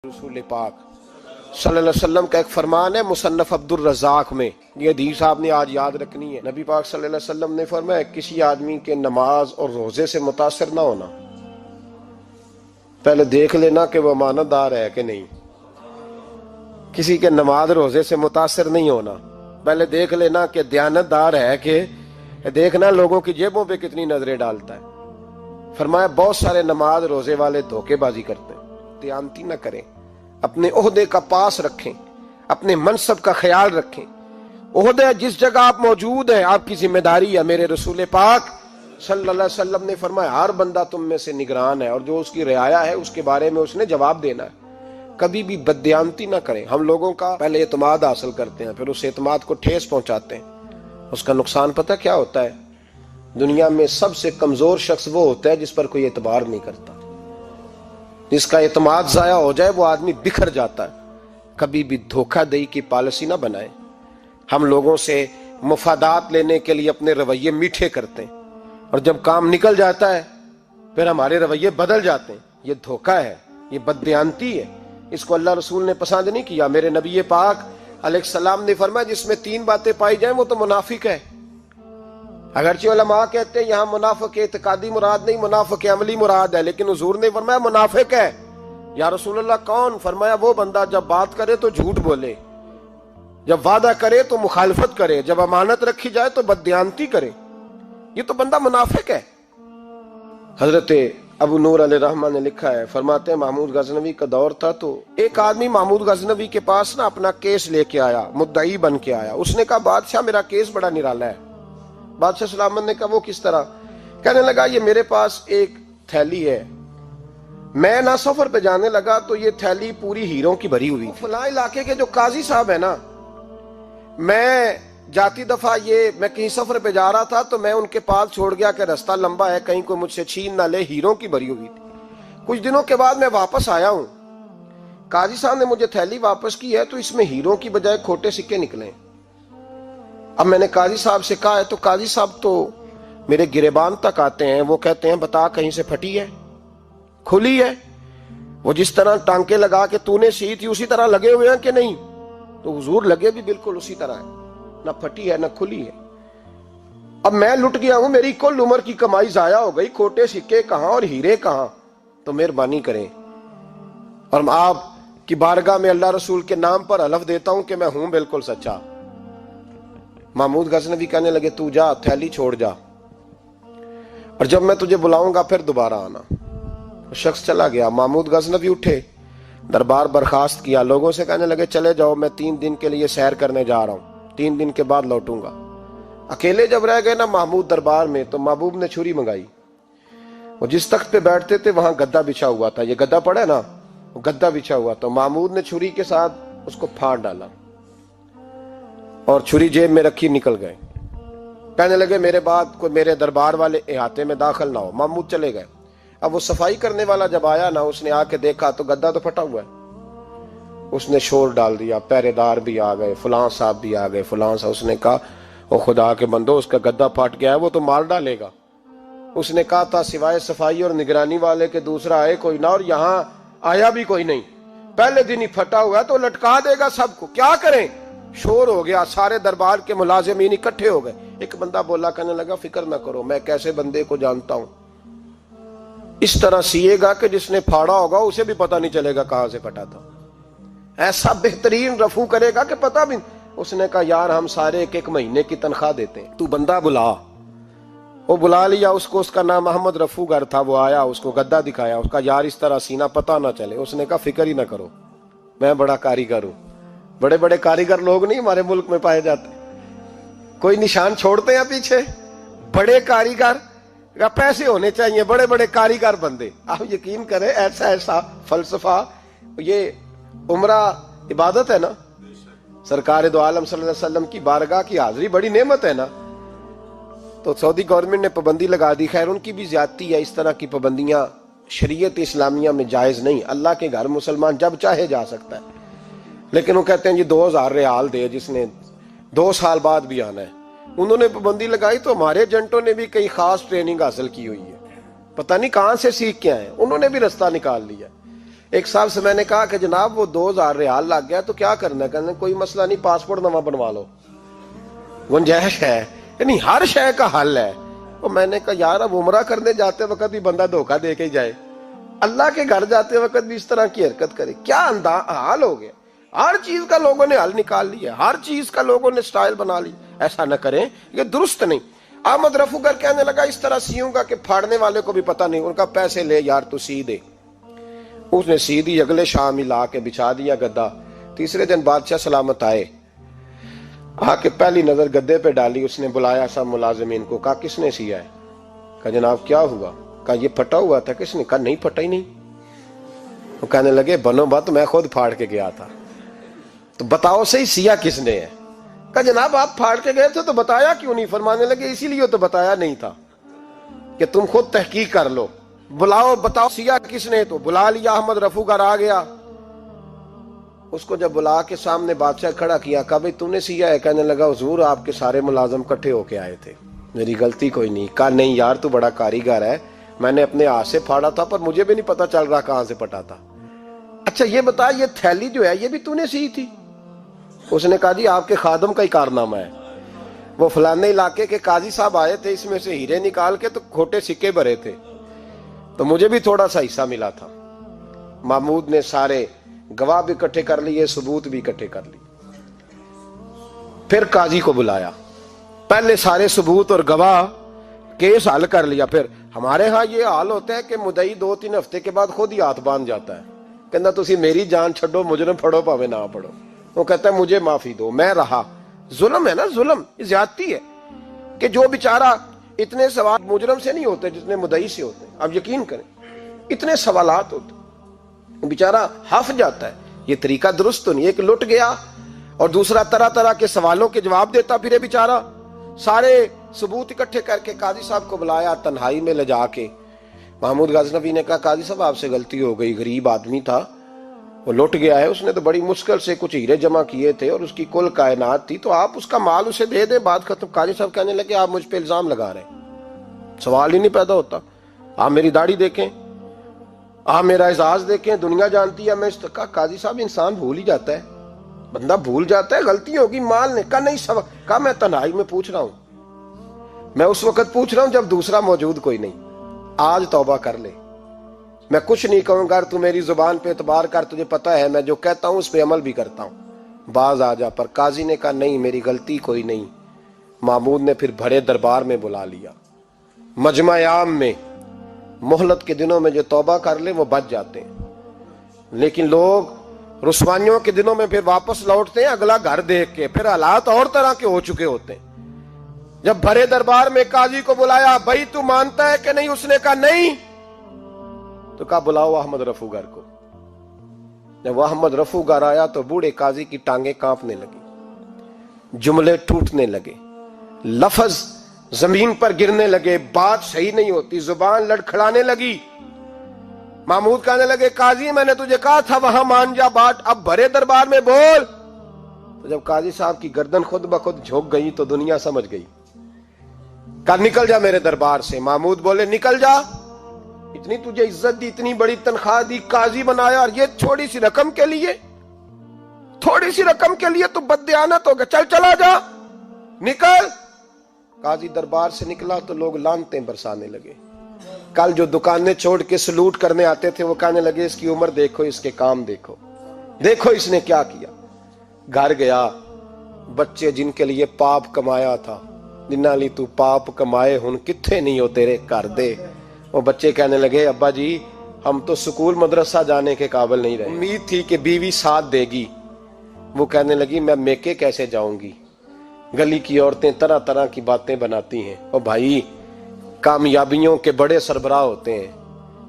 رسول پاک صلی اللہ علیہ وسلم کا ایک فرمان ہے مصنف عبدالرزاق میں، یہ حدیث آپ نے آج یاد رکھنی ہے۔ نبی پاک صلی اللہ علیہ وسلم نے فرمایا کسی آدمی کے نماز اور روزے سے متاثر نہ ہونا، پہلے دیکھ لینا کہ وہ امانت دار ہے کہ نہیں۔ کسی کے نماز روزے سے متاثر نہیں ہونا، پہلے دیکھ لینا کہ دیانت دار ہے کہ دیکھنا لوگوں کی جیبوں پہ کتنی نظریں ڈالتا ہے۔ فرمایا بہت سارے نماز روزے والے دھوکے بازی کرتے ہیں، دیانتی نہ کریں، اپنے عہدے کا پاس رکھیں، اپنے منصب کا خیال رکھیں۔ عہدہ جس جگہ آپ موجود ہیں آپ کی ذمہ داری ہے۔ میرے رسول پاک صلی اللہ علیہ وسلم نے فرمایا ہر بندہ تم میں سے نگران ہے، اور جو اس کی رعایا ہے اس کے بارے میں اس نے جواب دینا ہے۔ کبھی بھی بددیانتی نہ کریں۔ ہم لوگوں کا پہلے اعتماد حاصل کرتے ہیں، پھر اس اعتماد کو ٹھیس پہنچاتے ہیں۔ اس کا نقصان پتہ کیا ہوتا ہے؟ دنیا میں سب سے کمزور شخص وہ ہوتا ہے جس پر کوئی اعتبار نہیں کرتا۔ جس کا اعتماد ضائع ہو جائے وہ آدمی بکھر جاتا ہے۔ کبھی بھی دھوکہ دہی کی پالیسی نہ بنائیں۔ ہم لوگوں سے مفادات لینے کے لیے اپنے رویے میٹھے کرتے ہیں، اور جب کام نکل جاتا ہے پھر ہمارے رویے بدل جاتے ہیں۔ یہ دھوکہ ہے، یہ بددیانتی ہے، اس کو اللہ رسول نے پسند نہیں کیا۔ میرے نبی پاک علیہ السلام نے فرمایا جس میں تین باتیں پائی جائیں وہ تو منافق ہے۔ اگرچہ علماء کہتے ہیں یہاں منافق اعتقادی مراد نہیں، منافق عملی مراد ہے، لیکن حضور نے فرمایا منافق ہے۔ یا رسول اللہ کون؟ فرمایا وہ بندہ جب بات کرے تو جھوٹ بولے، جب وعدہ کرے تو مخالفت کرے، جب امانت رکھی جائے تو بددیانتی کرے، یہ تو بندہ منافق ہے۔ حضرت ابو نور علیہ رحمہ نے لکھا ہے، فرماتے ہیں محمود غزنوی کا دور تھا تو ایک آدمی محمود غزنوی کے پاس نا اپنا کیس لے کے آیا، مدعی بن کے آیا۔ اس نے کہا بادشاہ میرا کیس بڑا نرالا ہے۔ بادشاہ سلامت نے کہا وہ کس طرح؟ کہنے لگا یہ میرے پاس ایک تھیلی ہے، میں نہ سفر پہ جانے لگا تو یہ تھیلی پوری ہیروں کی بھری ہوئی تھی۔ فلاں علاقے کے جو قاضی صاحب ہے نا، میں جاتی دفعہ میں کہیں سفر پہ جا رہا تھا تو میں ان کے پاس چھوڑ گیا کہ رستہ لمبا ہے، کہیں کوئی مجھ سے چھین نہ لے، ہیروں کی بھری ہوئی تھی۔ کچھ دنوں کے بعد میں واپس آیا ہوں، قاضی صاحب نے مجھے تھیلی واپس کی ہے تو اس میں ہیروں کی بجائے کھوٹے سکے نکلے۔ اب میں نے قاضی صاحب سے کہا ہے تو قاضی صاحب تو میرے گریبان تک آتے ہیں، وہ کہتے ہیں بتا کہیں سے پھٹی ہے، کھلی ہے؟ وہ جس طرح ٹانکے لگا کے تو نے سی تھی اسی طرح لگے ہوئے ہیں کہ نہیں؟ تو حضور لگے بھی بالکل اسی طرح ہے، نہ پھٹی ہے نہ کھلی ہے۔ اب میں لٹ گیا ہوں، میری کل عمر کی کمائی ضائع ہو گئی، کھوٹے سکے کہاں اور ہیرے کہاں؟ تو مہربانی کریں، اور آپ کی بارگاہ میں اللہ رسول کے نام پر حلف دیتا ہوں کہ میں ہوں بالکل سچا۔ محمود غزنوی کہنے لگے تو جا، تھیلی چھوڑ جا، اور جب میں تجھے بلاؤں گا پھر دوبارہ آنا۔ شخص چلا گیا۔ محمود غزنوی اٹھے، دربار برخاست کیا، لوگوں سے کہنے لگے چلے جاؤ، میں 3 دن کے لیے سیر کرنے جا رہا ہوں، 3 دن کے بعد لوٹوں گا۔ اکیلے جب رہ گئے نا محمود دربار میں تو محبوب نے چھری منگائی۔ وہ جس تخت پہ بیٹھتے تھے وہاں گدا بچھا ہوا تھا، یہ گدا پڑا ہے نا، وہ گدا بچھا ہوا تھا۔ محمود نے چھری کے ساتھ اس کو پھاڑ ڈالا اور چھری جیب میں رکھی نکل گئے۔ کہنے لگے میرے بعد کوئی میرے دربار والے احاطے میں داخل نہ ہو۔ محمود چلے گئے۔ اب وہ صفائی کرنے والا جب آیا نا، اس نے آ کے دیکھا تو گدا تو پھٹا ہوا ہے۔ اس نے شور ڈال دیا، پہرے دار بھی آ گئے، فلاں صاحب بھی آ گئے، فلاں صاحب۔ اس نے کہا او خدا کے بندو، اس کا گدا پھٹ گیا ہے، وہ تو مار ڈالے گا۔ اس نے کہا تھا سوائے صفائی اور نگرانی والے کے دوسرا آئے کوئی نہ، اور یہاں آیا بھی کوئی نہیں، پہلے دن ہی پھٹا ہوا ہے تو لٹکا دے گا سب کو، کیا کریں؟ شور ہو گیا، سارے دربار کے ملازمین اکٹھے ہو گئے۔ ایک بندہ بولا، کہنے لگا فکر نہ کرو، میں کیسے بندے کو جانتا ہوں، اس طرح سیے گا کہ جس نے پھاڑا ہوگا اسے بھی پتہ نہیں چلے گا کہاں سے پھٹا تھا، ایسا بہترین رفو کرے گا کہ پتہ بھی۔ اس نے کہا یار ہم سارے ایک مہینے کی تنخواہ دیتے ہیں، تو بندہ بلا۔ وہ بلا لیا اس کو، اس کا نام محمد رفو گر تھا۔ وہ آیا، اس کو گدا دکھایا، اس کا یار اس طرح سینا پتہ نہ چلے۔ اس نے کہا فکر ہی نہ کرو، میں بڑا کاریگر ہوں۔ بڑے بڑے کاریگر لوگ نہیں ہمارے ملک میں پائے جاتے، کوئی نشان چھوڑتے ہیں پیچھے؟ بڑے کاریگر کا پیسے ہونے چاہیے، بڑے بڑے کاریگر بندے۔ آپ یقین کریں ایسا فلسفہ، یہ عمرہ عبادت ہے نا، سرکار دو عالم صلی اللہ علیہ وسلم کی بارگاہ کی حاضری بڑی نعمت ہے نا۔ تو سعودی گورنمنٹ نے پابندی لگا دی، خیر ان کی بھی زیادتی ہے، اس طرح کی پابندیاں شریعت اسلامیہ میں جائز نہیں۔ اللہ کے گھر مسلمان جب چاہے جا سکتا ہے، لیکن وہ کہتے ہیں جی 2000 ریال دے جس نے 2 سال بعد بھی آنا ہے۔ انہوں نے پابندی لگائی تو ہمارے ایجنٹوں نے بھی کئی خاص ٹریننگ حاصل کی ہوئی ہے، پتہ نہیں کہاں سے سیکھ کے آئے، انہوں نے بھی رستہ نکال لیا۔ ایک صاحب سے میں نے کہا کہ جناب وہ 2000 ریال لگ گیا تو کیا کرنا ہے؟ کہنے کوئی مسئلہ نہیں، پاسپورٹ نواں بنوا لو، گنجائش ہے، یعنی ہر شے کا حل ہے۔ تو میں نے کہا یار اب عمرہ کرنے جاتے وقت بھی بندہ دھوکہ دے کے جائے، اللہ کے گھر جاتے وقت بھی اس طرح کی حرکت کرے، کیا حال ہو گیا؟ ہر چیز کا لوگوں نے حل نکال لیا، ہر چیز کا لوگوں نے سٹائل بنا لی۔ ایسا نہ کریں، یہ درست نہیں۔ احمد رفوگر کہنے لگا اس طرح سیوں گا کہ پھاڑنے والے کو بھی پتہ نہیں۔ ان کا پیسے لے یار تو سی دے۔ اس نے سی دی، اگلے شام ہی لا کے بچھا دیا گدا۔ تیسرے دن بادشاہ سلامت آئے، آ کے پہلی نظر گدے پہ ڈالی، اس نے بلایا سب ملازمین کو، کہا کس نے سیا ہے؟ کہا جناب کیا ہوا؟ کہا یہ پھٹا ہوا تھا۔ کس نے؟ کہا نہیں پھٹا ہی نہیں۔ وہ کہنے لگے بنو بات، میں خود پھاڑ کے گیا تھا، تو بتاؤ صحیح سیا کس نے ہے؟ کہا جناب آپ پھاڑ کے گئے تھے تو بتایا کیوں نہیں؟ فرمانے لگے اسی لیے تو بتایا نہیں تھا کہ تم خود تحقیق کر لو، بلاؤ بتاؤ سیا کس نے۔ تو بلا لیا، احمد رفوگر آ گیا۔ اس کو جب بلا کے سامنے بادشاہ کھڑا کیا، کہا بھئی تم نے سیا ہے؟ کہنے لگا حضور آپ کے سارے ملازم کٹھے ہو کے آئے تھے، میری غلطی کوئی نہیں۔ کہا نہیں یار تو بڑا کاریگر ہے، میں نے اپنے ہاتھ سے پھاڑا تھا پر مجھے بھی نہیں پتا چل رہا کہاں سے پھٹا تھا۔ اچھا یہ بتا یہ تھیلی جو ہے یہ بھی تو نے سی تھی؟ اس نے کہا جی آپ کے خادم کا ہی کارنامہ ہے، وہ فلانے علاقے کے قاضی صاحب آئے تھے، اس میں سے ہیرے نکال کے تو کھوٹے سکے بھرے تھے، تو مجھے بھی تھوڑا سا حصہ ملا تھا۔ محمود نے سارے گواہ بھی اکٹھے کر لیے، ثبوت بھی اکٹھے کر لیے۔ پھر قاضی کو بلایا، پہلے سارے ثبوت اور گواہ کیس حل کر لیا۔ پھر ہمارے ہاں یہ حال ہوتا ہے کہ مدعی 2-3 ہفتے کے بعد خود ہی ہاتھ باندھ جاتا ہے، کہنا تسی میری جان چھڈو، مجرم پھڑو پاوے نہ پڑھو۔ وہ کہتا ہے مجھے معافی دو، میں رہا۔ ظلم ہے نا، ظلم، زیادتی ہے کہ جو بیچارہ اتنے سوال مجرم سے نہیں ہوتے جتنے مدعی سے ہوتے ہیں۔ اب یقین کریں اتنے سوالات ہوتے، بیچارہ ہف جاتا ہے۔ یہ طریقہ درست تو نہیں، ایک لٹ گیا اور دوسرا طرح طرح کے سوالوں کے جواب دیتا پھرے بیچارہ۔ سارے ثبوت اکٹھے کر کے قاضی صاحب کو بلایا، تنہائی میں لے جا کے محمود غزنوی نے کہا قاضی صاحب آپ سے غلطی ہو گئی، غریب آدمی تھا، وہ لٹ گیا ہے، اس نے تو بڑی مشکل سے کچھ ہیرے جمع کیے تھے اور اس کی کل کائنات تھی، تو آپ اس کا مال اسے دے دیں، بات ختم۔ قاضی صاحب کہنے لگے آپ مجھ پہ الزام لگا رہے ہیں، سوال ہی نہیں پیدا ہوتا۔ آپ میری داڑھی دیکھیں، آپ میرا اعزاز دیکھیں، دنیا جانتی ہے میں اس کا۔ قاضی صاحب انسان بھول ہی جاتا ہے، بندہ بھول جاتا ہے، غلطی ہوگی، مال نے کہا نہیں سبق۔ کہا میں تنہائی میں پوچھ رہا ہوں، میں اس وقت پوچھ رہا ہوں جب دوسرا موجود کوئی نہیں، آج توبہ کر لے، میں کچھ نہیں کہوں گا، تو میری زبان پہ اعتبار کر، تجھے پتہ ہے میں جو کہتا ہوں اس پہ عمل بھی کرتا ہوں، باز آ جا۔ پر قاضی نے کہا نہیں میری غلطی کوئی نہیں۔ محمود نے پھر بڑے دربار میں بلا لیا، مجمع عام میں۔ مہلت کے دنوں میں جو توبہ کر لے وہ بچ جاتے ہیں، لیکن لوگ رسوائیوں کے دنوں میں پھر واپس لوٹتے ہیں اگلا گھر دیکھ کے، پھر حالات اور طرح کے ہو چکے ہوتے ہیں۔ جب بڑے دربار میں قاضی کو بلایا، بھائی تو مانتا ہے کہ نہیں؟ اس نے کہا نہیں۔ تو کہا بلاؤ احمد رفوگر کو۔ جب وہ احمد رفوگر آیا تو بوڑھے قاضی کی ٹانگیں کانپنے لگی، جملے ٹوٹنے لگے، لفظ زمین پر گرنے لگے، بات صحیح نہیں ہوتی، زبان لڑکھڑانے لگی۔ محمود کہنے لگے قاضی میں نے تجھے کہا تھا وہاں مان جا بات، اب بڑے دربار میں بول۔ تو جب قاضی صاحب کی گردن خود بخود جھک گئی تو دنیا سمجھ گئی، کہا نکل جا میرے دربار سے۔ محمود بولے نکل جا، اتنی تجھے عزت دی، اتنی بڑی تنخواہ دی، قاضی بنایا، اور یہ تھوڑی سی رقم کے لیے، تھوڑی سی رقم کے لیے تو بددیانت ہو گیا، چل چلا جا، نکل۔ قاضی دربار سے نکلا تو لوگ لعنتیں برسانے لگے۔ کل جو دکانیں چھوڑ کے سلوٹ کرنے آتے تھے وہ کہنے لگے اس کی عمر دیکھو، اس کے کام دیکھو، دیکھو اس نے کیا کیا۔ گھر گیا، بچے جن کے لیے پاپ کمایا تھا، جنہ لی تو پاپ کمائے ہن کتھے نہیں ہو تیرے کر دے۔ وہ بچے کہنے لگے ابا جی ہم تو سکول مدرسہ جانے کے قابل نہیں رہے، امید تھی کہ بیوی ساتھ دے گی۔ وہ کہنے لگی میں میکے کیسے جاؤں گی، گلی کی عورتیں طرح طرح کی باتیں بناتی ہیں۔ اور بھائی کامیابیوں کے بڑے سربراہ ہوتے ہیں،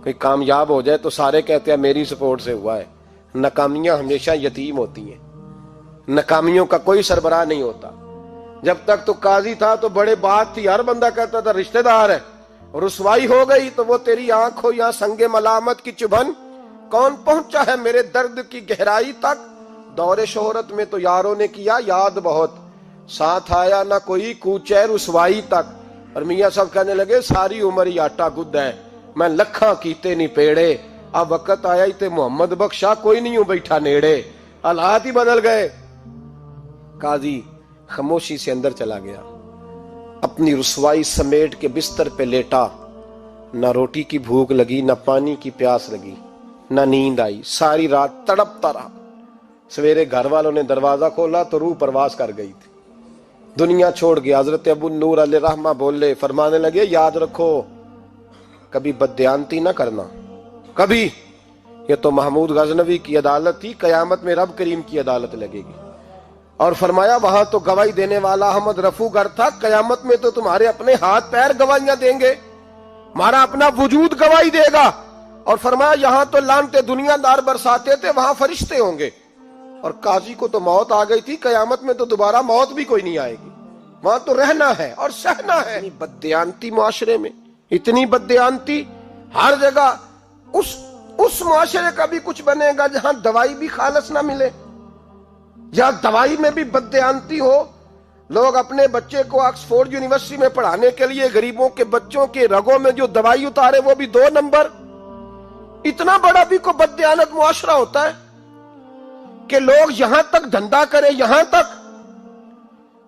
کوئی کامیاب ہو جائے تو سارے کہتے ہیں میری سپورٹ سے ہوا ہے۔ ناکامیاں ہمیشہ یتیم ہوتی ہیں، ناکامیوں کا کوئی سربراہ نہیں ہوتا۔ جب تک تو قاضی تھا تو بڑے بات تھی، ہر بندہ کہتا تھا رشتہ دار ہے، رسوائی ہو گئی تو وہ تیری آنکھ ہو یا سنگ ملامت کی چبھن، کون پہنچا ہے میرے درد کی گہرائی تک، دور شہرت میں تو یاروں نے کیا یاد بہت، ساتھ آیا نہ کوئی کوچے رسوائی تک۔ اور میاں صاحب کہنے لگے ساری عمر ہی آٹا گد ہے، میں لکھاں کیتے نہیں پیڑے، اب وقت آیا ہی تے محمد بخشا کوئی نہیں ہوں بیٹھا نیڑے، حالات ہی بدل گئے۔ قاضی خاموشی سے اندر چلا گیا، اپنی رسوائی سمیٹ کے بستر پہ لیٹا، نہ روٹی کی بھوک لگی، نہ پانی کی پیاس لگی، نہ نیند آئی، ساری رات تڑپتا رہا۔ سویرے گھر والوں نے دروازہ کھولا تو روح پرواز کر گئی تھی، دنیا چھوڑ گیا۔ حضرت ابو نور علیہ رحمہ بولے، فرمانے لگے یاد رکھو کبھی بددیانتی نہ کرنا، کبھی۔ یہ تو محمود غزنوی کی عدالت تھی، قیامت میں رب کریم کی عدالت لگے گی۔ اور فرمایا وہاں تو گواہی دینے والا احمد رفو گر تھا، قیامت میں تو تمہارے اپنے ہاتھ پیر گواہیاں دیں گے، ہمارا اپنا وجود گواہی دے گا۔ اور فرمایا یہاں تو لانتے دنیا دار برساتے تھے، وہاں فرشتے ہوں گے۔ اور قاضی کو تو موت آ گئی تھی، قیامت میں تو دوبارہ موت بھی کوئی نہیں آئے گی، وہاں تو رہنا ہے اور سہنا ہے۔ اتنی بددیانتی معاشرے میں، اتنی بددیانتی ہر جگہ۔ اس معاشرے کا بھی کچھ بنے گا جہاں دوائی بھی خالص نہ ملے، یا دوائی میں بھی بددیانتی ہو۔ لوگ اپنے بچے کو آکسفورڈ یونیورسٹی میں پڑھانے کے لیے غریبوں کے بچوں کے رگوں میں جو دوائی اتارے وہ بھی 2 نمبر۔ اتنا بڑا بھی کوئی بددیانت معاشرہ ہوتا ہے کہ لوگ یہاں تک دھندا کریں، یہاں تک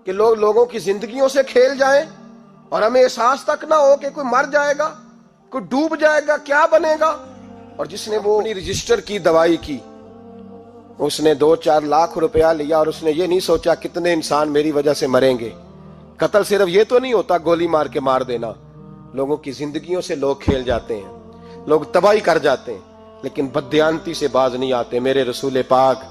کہ لوگ لوگوں کی زندگیوں سے کھیل جائیں اور ہمیں احساس تک نہ ہو کہ کوئی مر جائے گا، کوئی ڈوب جائے گا، کیا بنے گا۔ اور جس نے وہ اپنی رجسٹر کی دوائی کی، اس نے 2-4 لاکھ روپیہ لیا اور اس نے یہ نہیں سوچا کتنے انسان میری وجہ سے مریں گے۔ قتل صرف یہ تو نہیں ہوتا گولی مار کے مار دینا، لوگوں کی زندگیوں سے لوگ کھیل جاتے ہیں، لوگ تباہی کر جاتے ہیں، لیکن بددیانتی سے باز نہیں آتے۔ میرے رسول پاک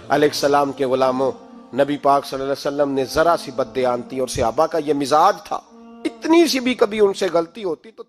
علیہ السلام کے غلاموں، نبی پاک صلی اللہ علیہ وسلم نے ذرا سی بددیانتی، اور صحابہ کا یہ مزاج تھا، اتنی سی بھی کبھی ان سے غلطی ہوتی تو